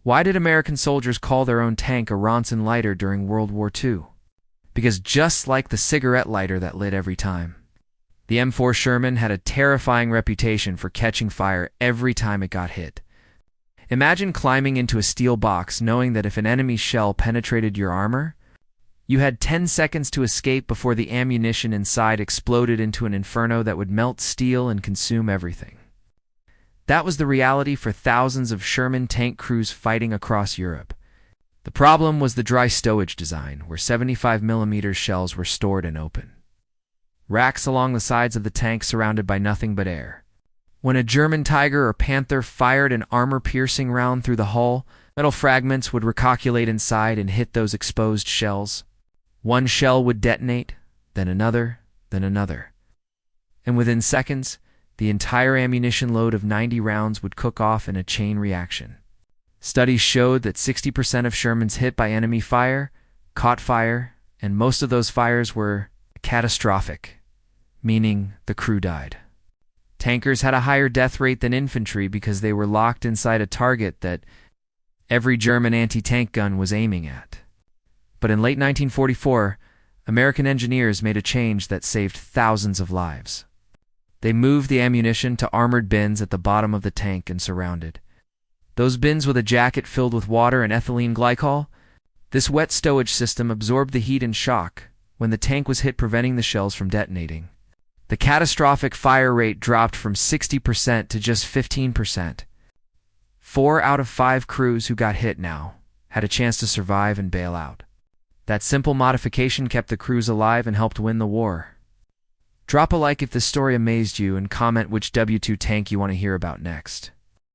Why did American soldiers call their own tank a Ronson lighter during World War II? Because just like the cigarette lighter that lit every time, the M4 Sherman had a terrifying reputation for catching fire every time it got hit. Imagine climbing into a steel box knowing that if an enemy shell penetrated your armor, you had 10 seconds to escape before the ammunition inside exploded into an inferno that would melt steel and consume everything. That was the reality for thousands of Sherman tank crews fighting across Europe. The problem was the dry stowage design, where 75mm shells were stored and open. Racks along the sides of the tank surrounded by nothing but air. When a German Tiger or Panther fired an armor-piercing round through the hull, metal fragments would recalculate inside and hit those exposed shells. One shell would detonate, then another, and within seconds, the entire ammunition load of 90 rounds would cook off in a chain reaction. Studies showed that 60% of Shermans hit by enemy fire caught fire, and most of those fires were catastrophic, meaning the crew died. Tankers had a higher death rate than infantry because they were locked inside a target that every German anti-tank gun was aiming at. But in late 1944, American engineers made a change that saved thousands of lives. They moved the ammunition to armored bins at the bottom of the tank and surrounded those bins with a jacket filled with water and ethylene glycol. This wet stowage system absorbed the heat and shock when the tank was hit, preventing the shells from detonating. The catastrophic fire rate dropped from 60% to just 15%. 4 out of 5 crews who got hit now had a chance to survive and bail out. That simple modification kept the crews alive and helped win the war. Drop a like if this story amazed you and comment which W2 tank you want to hear about next.